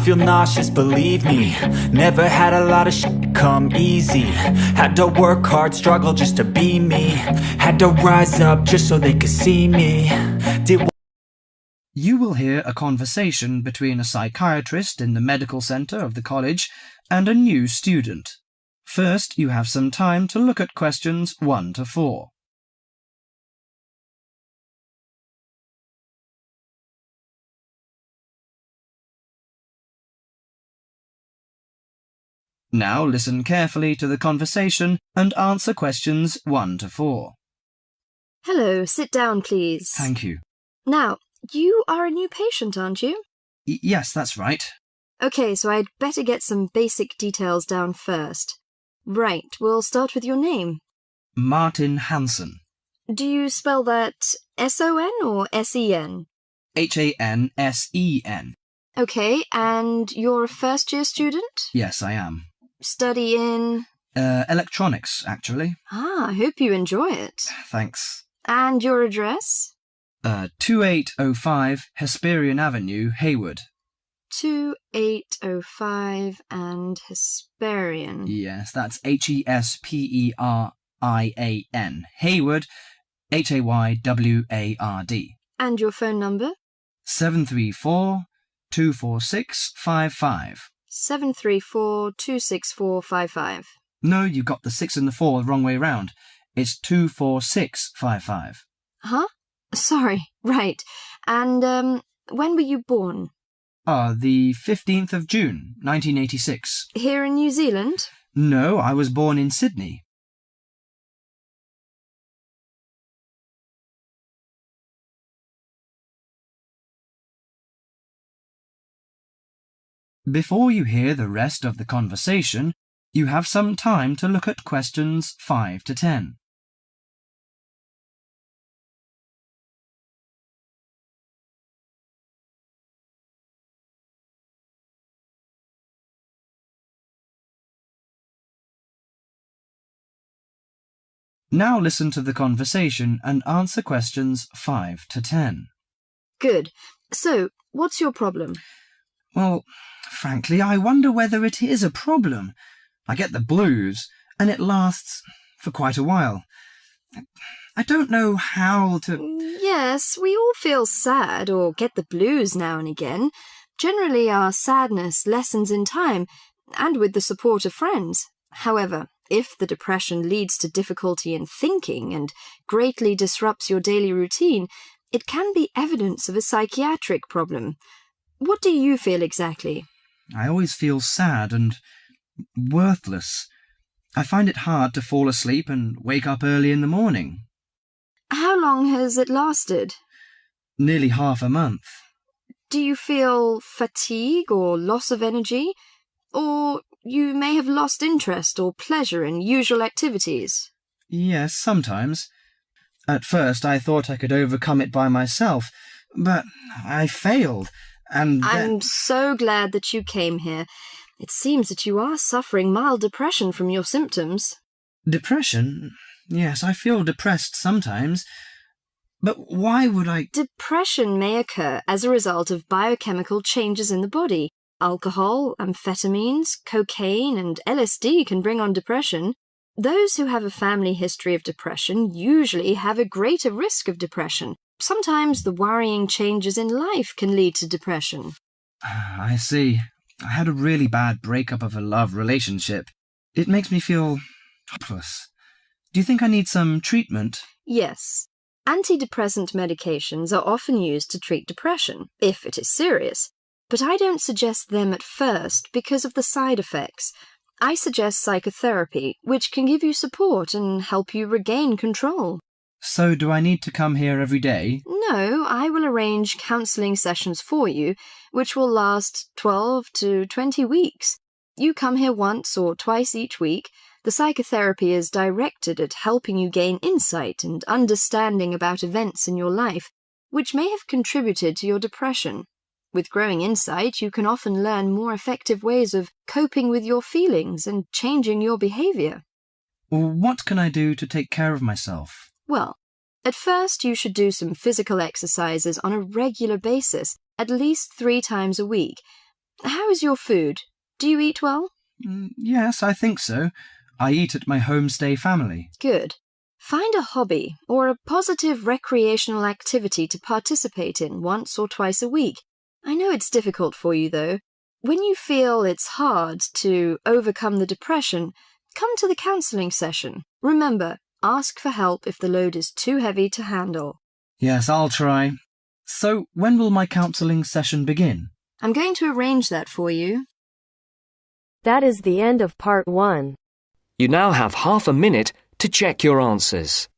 feel nauseous, believe me. Never had a lot of shit come easy. Had to work hard, struggle just to be me. Had to rise up just so they could see me. You will hear a conversation between a psychiatrist in the medical centre of the college and a new student. First, you have some time to look at questions 1 to 4. Now listen carefully to the conversation and answer questions 1 to 4. Hello, sit down, please. Thank you. Now, you are a new patient, aren't you? Yes, that's right. Okay, so I'd better get some basic details down first. Right, we'll start with your name. Martin Hansen. Do you spell that S-O-N or S-E-N? Hansen. Okay, and you're a first-year student? Yes, I am. Study in? Electronics, actually. I hope you enjoy it. Thanks. And your address? 2805 Hesperian Avenue, Hayward. 2805 and Hesperian. Yes, that's Hesperian. Hayward, Hayward. And your phone number? 734-246-55. 734-26455. No, you got the 6 and the 4 the wrong way round. It's 24655. Huh? Sorry, right. And, when were you born? The 15th of June, 1986. Here in New Zealand? No, I was born in Sydney. Before you hear the rest of the conversation, you have some time to look at questions 5 to 10. Now listen to the conversation and answer questions 5 to 10. Good. So, what's your problem? Well, frankly, I wonder whether it is a problem. I get the blues, and it lasts for quite a while. I don't know how to... Yes, we all feel sad or get the blues now and again. Generally, our sadness lessens in time, and with the support of friends. However, if the depression leads to difficulty in thinking and greatly disrupts your daily routine, it can be evidence of a psychiatric problem. What do you feel exactly? I always feel sad and worthless. I find it hard to fall asleep and wake up early in the morning. How long has it lasted? Nearly half a month. Do you feel fatigue or loss of energy? Or you may have lost interest or pleasure in usual activities? Yes, sometimes. At first I thought I could overcome it by myself, but I failed, and I'm so glad that you came here. It seems that you are suffering mild depression from your symptoms. Depression? Yes, I feel depressed sometimes. But why would I... Depression may occur as a result of biochemical changes in the body. Alcohol, amphetamines, cocaine, and LSD can bring on depression. Those who have a family history of depression usually have a greater risk of depression. Sometimes the worrying changes in life can lead to depression. I see. I had a really bad breakup of a love relationship. It makes me feel hopeless. Do you think I need some treatment? Yes. Antidepressant medications are often used to treat depression, if it is serious. But I don't suggest them at first because of the side effects. I suggest psychotherapy, which can give you support and help you regain control. So do I need to come here every day? No, I will arrange counselling sessions for you, which will last 12 to 20 weeks. You come here once or twice each week. The psychotherapy is directed at helping you gain insight and understanding about events in your life, which may have contributed to your depression. With growing insight, you can often learn more effective ways of coping with your feelings and changing your behaviour. What can I do to take care of myself? Well, at first you should do some physical exercises on a regular basis, at least 3 times a week. How is your food? Do you eat well? Yes, I think so. I eat at my homestay family. Good. Find a hobby or a positive recreational activity to participate in once or twice a week. I know it's difficult for you, though. When you feel it's hard to overcome the depression, come to the counselling session. Remember, ask for help if the load is too heavy to handle. Yes, I'll try. So, when will my counselling session begin? I'm going to arrange that for you. That is the end of part 1. You now have half a minute to check your answers.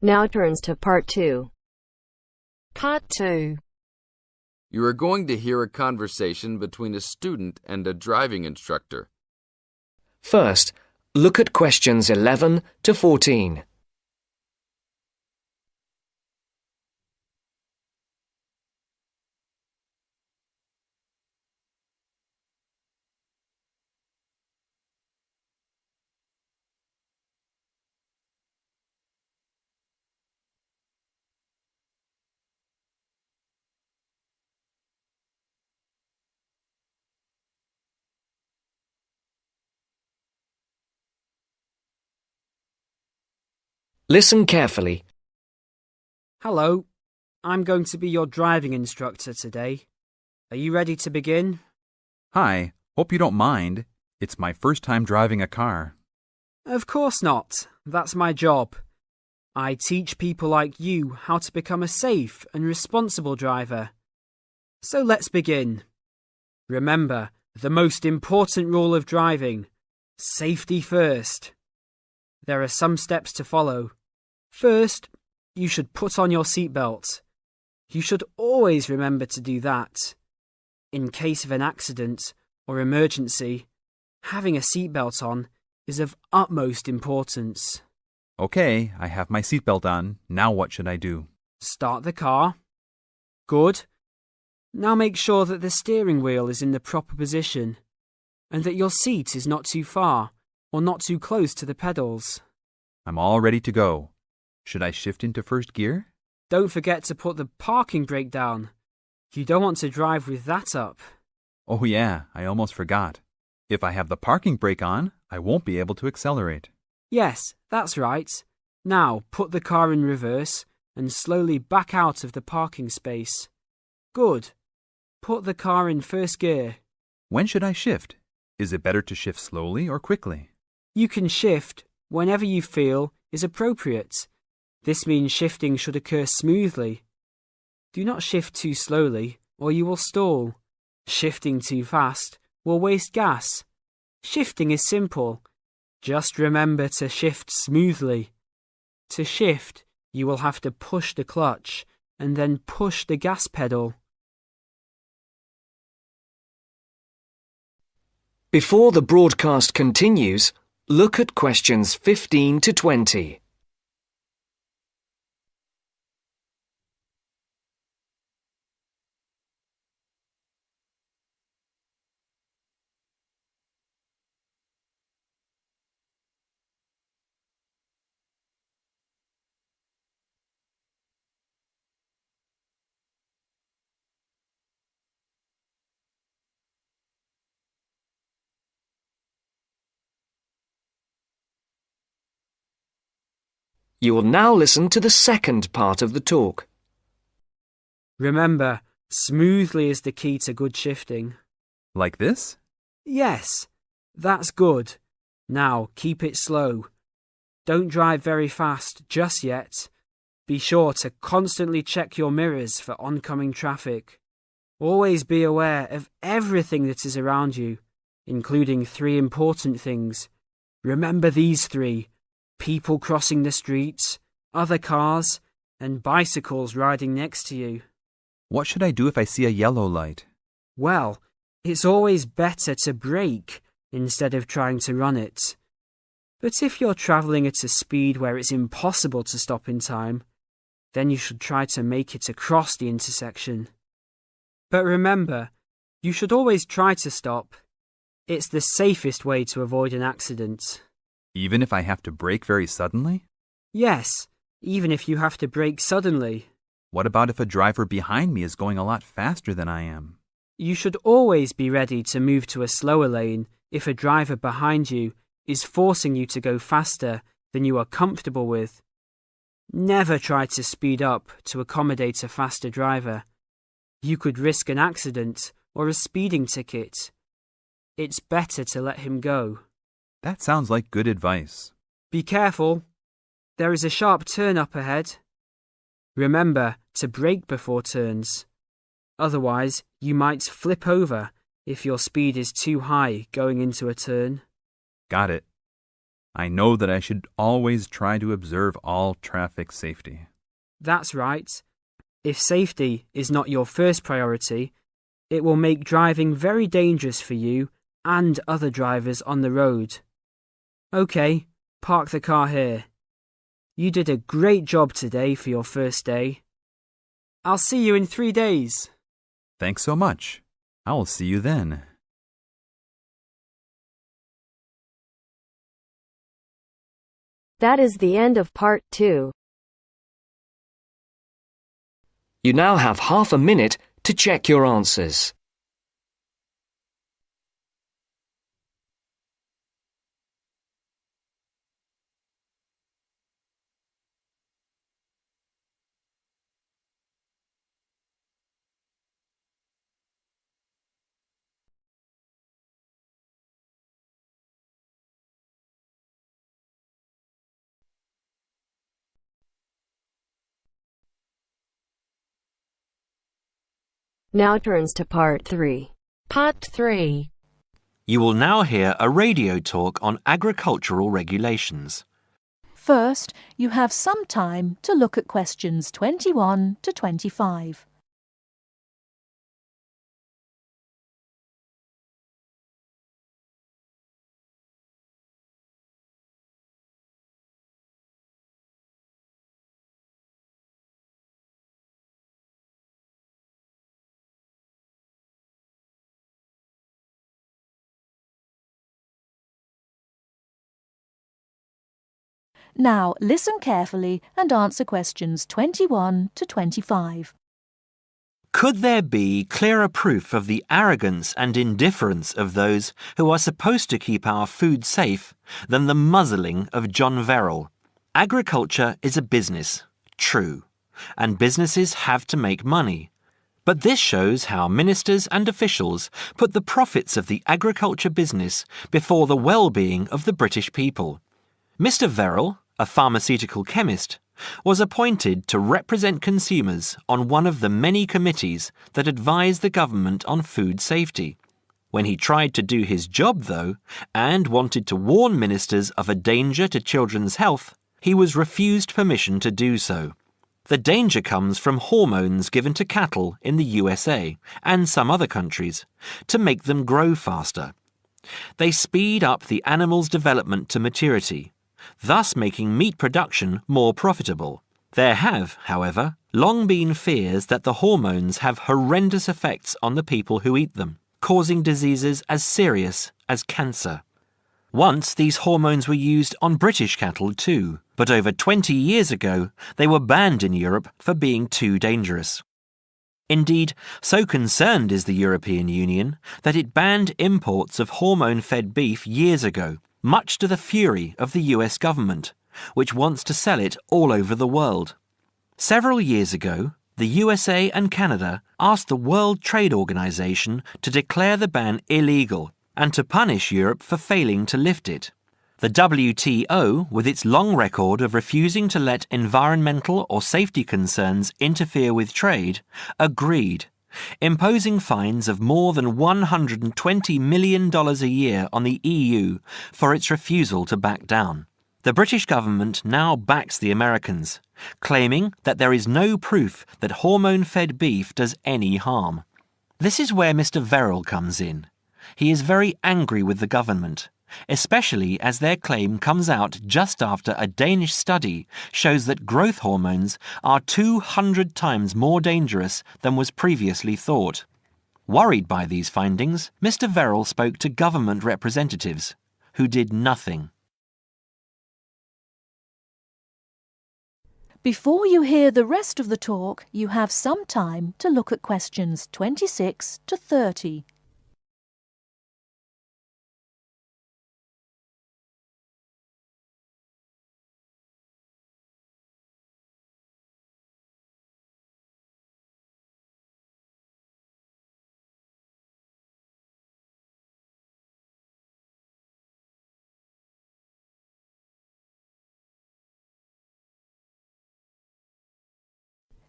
Now turns to part 2. Part 2. You are going to hear a conversation between a student and a driving instructor. First, look at questions 11 to 14. Listen carefully. Hello, I'm going to be your driving instructor today. Are you ready to begin? Hi, hope you don't mind. It's my first time driving a car. Of course not. That's my job. I teach people like you how to become a safe and responsible driver. So let's begin. Remember, the most important rule of driving: safety first. There are some steps to follow. First, you should put on your seatbelt. You should always remember to do that. In case of an accident or emergency, having a seatbelt on is of utmost importance. Okay, I have my seatbelt on. Now what should I do? Start the car. Good. Now make sure that the steering wheel is in the proper position and that your seat is not too far or not too close to the pedals. I'm all ready to go. Should I shift into first gear? Don't forget to put the parking brake down. You don't want to drive with that up. Oh yeah, I almost forgot. If I have the parking brake on, I won't be able to accelerate. Yes, that's right. Now put the car in reverse and slowly back out of the parking space. Good. Put the car in first gear. When should I shift? Is it better to shift slowly or quickly? You can shift whenever you feel is appropriate. This means shifting should occur smoothly. Do not shift too slowly or you will stall. Shifting too fast will waste gas. Shifting is simple. Just remember to shift smoothly. To shift, you will have to push the clutch and then push the gas pedal. Before the broadcast continues, look at questions 15 to 20. You will now listen to the second part of the talk. Remember, smoothly is the key to good shifting. Like this? Yes, that's good. Now keep it slow. Don't drive very fast just yet. Be sure to constantly check your mirrors for oncoming traffic. Always be aware of everything that is around you, including 3 important things. Remember these 3: people crossing the streets, other cars, and bicycles riding next to you. What should I do if I see a yellow light? Well, It's always better to brake instead of trying to run it. But if you're travelling at a speed where it's impossible to stop in time, then you should try to make it across the intersection. But remember, you should always try to stop. It's the safest way to avoid an accident. Even if I have to brake very suddenly? Yes, even if you have to brake suddenly. What about if a driver behind me is going a lot faster than I am? You should always be ready to move to a slower lane if a driver behind you is forcing you to go faster than you are comfortable with. Never try to speed up to accommodate a faster driver. You could risk an accident or a speeding ticket. It's better to let him go. That sounds like good advice. Be careful. There is a sharp turn up ahead. Remember to brake before turns. Otherwise, you might flip over if your speed is too high going into a turn. Got it. I know that I should always try to observe all traffic safety. That's right. If safety is not your first priority, it will make driving very dangerous for you and other drivers on the road. Okay, park the car here. You did a great job today for your first day. I'll see you in 3 days. Thanks so much. I will see you then. That is the end of part 2. You now have half a minute to check your answers. Now turns to part 3. Part 3. You will now hear a radio talk on agricultural regulations. First, you have some time to look at questions 21 to 25. Now listen carefully and answer questions 21 to 25. Could there be clearer proof of the arrogance and indifference of those who are supposed to keep our food safe than the muzzling of John Verrill? Agriculture is a business, true, and businesses have to make money. But this shows how ministers and officials put the profits of the agriculture business before the well-being of the British people. Mr. Verrill, a pharmaceutical chemist, was appointed to represent consumers on one of the many committees that advise the government on food safety. When he tried to do his job, though, and wanted to warn ministers of a danger to children's health, he was refused permission to do so. The danger comes from hormones given to cattle in the USA and some other countries to make them grow faster. They speed up the animal's development to maturity, thus making meat production more profitable. There have, however, long been fears that the hormones have horrendous effects on the people who eat them, causing diseases as serious as cancer. Once these hormones were used on British cattle too, but over 20 years ago they were banned in Europe for being too dangerous. Indeed, so concerned is the European Union that it banned imports of hormone-fed beef years ago, much to the fury of the US government, which wants to sell it all over the world. Several years ago, the USA and Canada asked the World Trade Organization to declare the ban illegal and to punish Europe for failing to lift it. The WTO, with its long record of refusing to let environmental or safety concerns interfere with trade, agreed, imposing fines of more than $120 million a year on the EU for its refusal to back down. The British government now backs the Americans, claiming that there is no proof that hormone-fed beef does any harm. This is where Mr. Verrill comes in. He is very angry with the government, especially as their claim comes out just after a Danish study shows that growth hormones are 200 times more dangerous than was previously thought. Worried by these findings, Mr. Verrill spoke to government representatives, who did nothing. Before you hear the rest of the talk, you have some time to look at questions 26 to 30.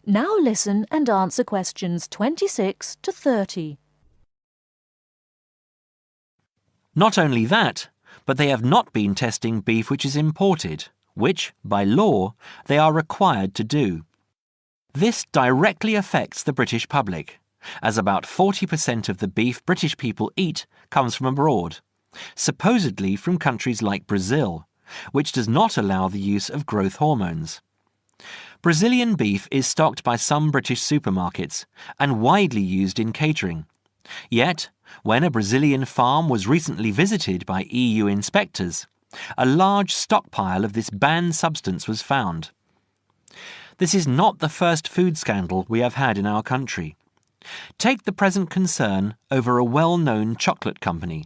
Now listen and answer questions 26 to 30. Not only that, but they have not been testing beef which is imported, which, by law, they are required to do. This directly affects the British public, as about 40% of the beef British people eat comes from abroad, supposedly from countries like Brazil, which does not allow the use of growth hormones. Brazilian beef is stocked by some British supermarkets and widely used in catering. Yet, when a Brazilian farm was recently visited by EU inspectors, a large stockpile of this banned substance was found. This is not the first food scandal we have had in our country. Take the present concern over a well-known chocolate company.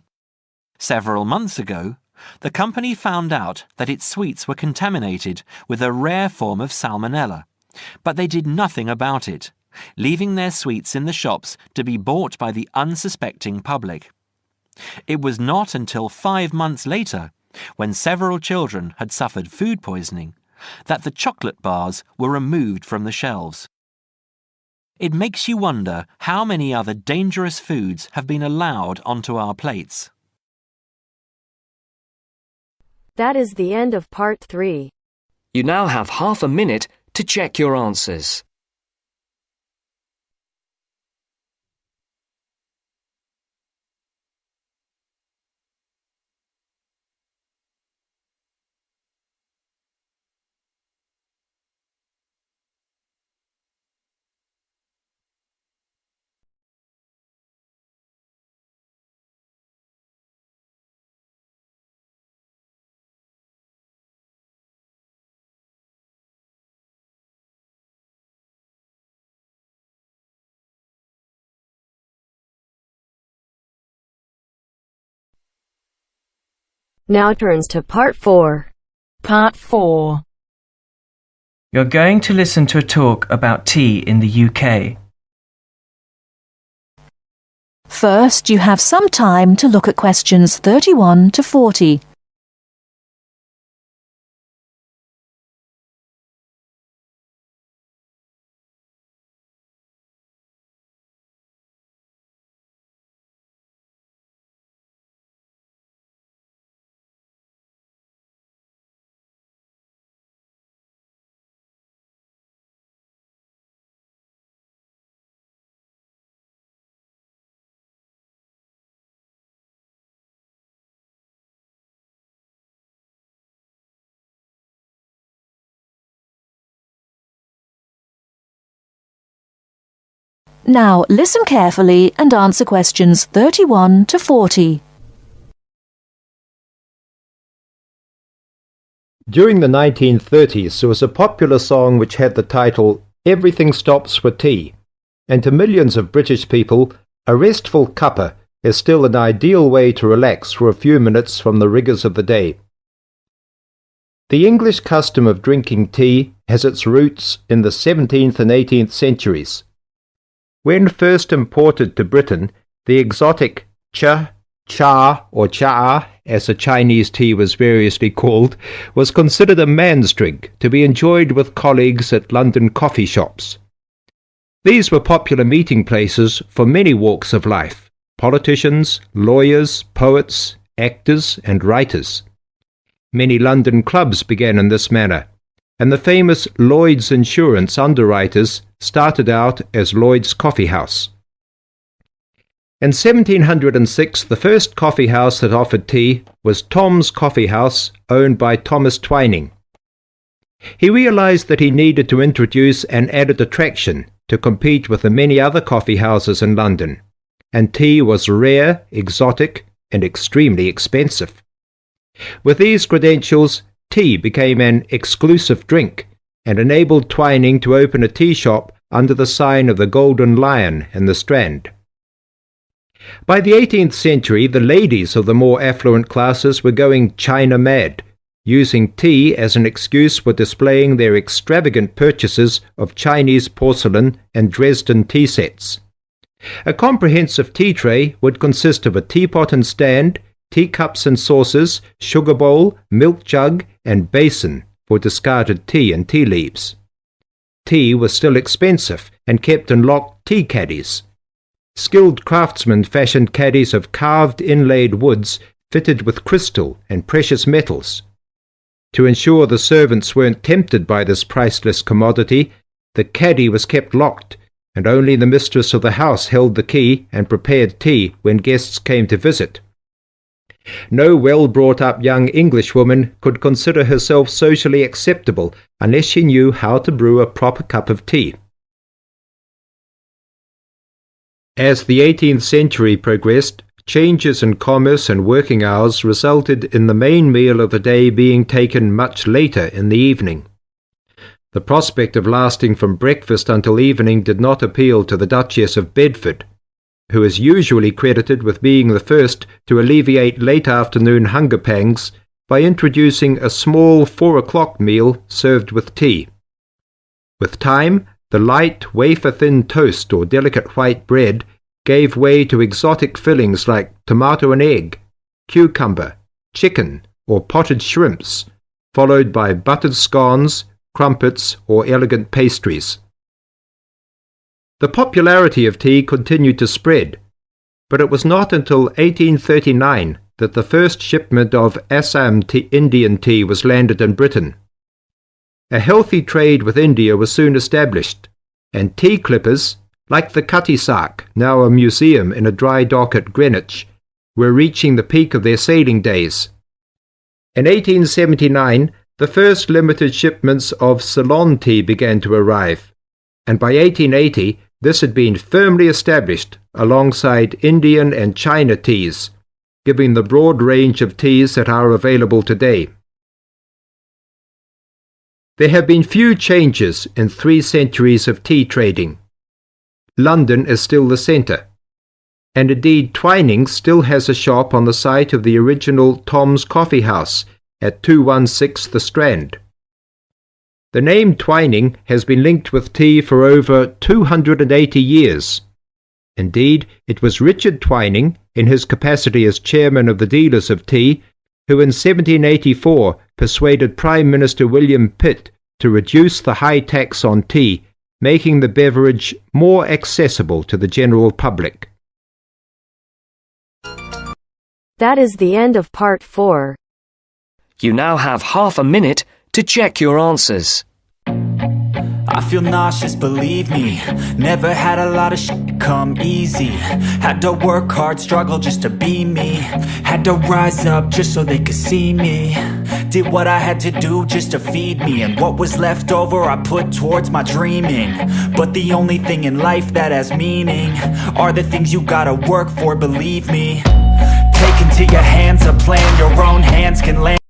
Several months ago, the company found out that its sweets were contaminated with a rare form of salmonella, but they did nothing about it, leaving their sweets in the shops to be bought by the unsuspecting public. It was not until 5 months later, when several children had suffered food poisoning, that the chocolate bars were removed from the shelves. It makes you wonder how many other dangerous foods have been allowed onto our plates. That is the end of part 3. You now have half a minute to check your answers. Now turns to part 4. Part 4. You're going to listen to a talk about tea in the UK. First, you have some time to look at questions 31 to 40. Now listen carefully and answer questions 31 to 40. During the 1930s, there was a popular song which had the title "Everything Stops for Tea," and to millions of British people, a restful cuppa is still an ideal way to relax for a few minutes from the rigours of the day. The English custom of drinking tea has its roots in the 17th and 18th centuries. When first imported to Britain, the exotic cha, or cha, as the Chinese tea was variously called, was considered a man's drink to be enjoyed with colleagues at London coffee shops. These were popular meeting places for many walks of life: politicians, lawyers, poets, actors, and writers. Many London clubs began in this manner, and the famous Lloyd's Insurance underwriters started out as Lloyd's Coffee House. In 1706, the first coffee house that offered tea was Tom's Coffee House, owned by Thomas Twining. He realized that he needed to introduce an added attraction to compete with the many other coffee houses in London, and tea was rare, exotic, and extremely expensive. With these credentials, tea became an exclusive drink and enabled Twining to open a tea shop under the sign of the Golden Lion in the Strand. By the 18th century, the ladies of the more affluent classes were going China mad, using tea as an excuse for displaying their extravagant purchases of Chinese porcelain and Dresden tea sets. A comprehensive tea tray would consist of a teapot and stand, teacups and saucers, sugar bowl, milk jug, and basin for discarded tea and tea leaves. Tea was still expensive and kept in locked tea caddies. Skilled craftsmen fashioned caddies of carved inlaid woods fitted with crystal and precious metals. To ensure the servants weren't tempted by this priceless commodity, the caddy was kept locked, and only the mistress of the house held the key and prepared tea when guests came to visit. No well-brought-up young Englishwoman could consider herself socially acceptable unless she knew how to brew a proper cup of tea. As the 18th century progressed, changes in commerce and working hours resulted in the main meal of the day being taken much later in the evening. The prospect of lasting from breakfast until evening did not appeal to the Duchess of Bedford, who is usually credited with being the first to alleviate late afternoon hunger pangs by introducing a small 4 o'clock meal served with tea. With time, the light, wafer-thin toast or delicate white bread gave way to exotic fillings like tomato and egg, cucumber, chicken, or potted shrimps, followed by buttered scones, crumpets, or elegant pastries. The popularity of tea continued to spread, but it was not until 1839 that the first shipment of Assam Indian tea was landed in Britain. A healthy trade with India was soon established, and tea clippers, like the Cutty Sark, now a museum in a dry dock at Greenwich, were reaching the peak of their sailing days. In 1879, the first limited shipments of Ceylon tea began to arrive, and by 1880 this had been firmly established alongside Indian and China teas, giving the broad range of teas that are available today. There have been few changes in 3 centuries of tea trading. London is still the centre, and indeed Twining still has a shop on the site of the original Tom's Coffee House at 216 The Strand. The name Twining has been linked with tea for over 280 years. Indeed, it was Richard Twining, in his capacity as chairman of the dealers of tea, who in 1784 persuaded Prime Minister William Pitt to reduce the high tax on tea, making the beverage more accessible to the general public. That is the end of part 4. You now have half a minute to check your answers. I feel nauseous, believe me. Never had a lot of shit come easy. Had to work hard, struggle just to be me. Had to rise up just so they could see me. Did what I had to do just to feed me, and what was left over I put towards my dreaming. But the only thing in life that has meaning are the things you gotta work for, believe me. Take into your hands a plan your own hands can land.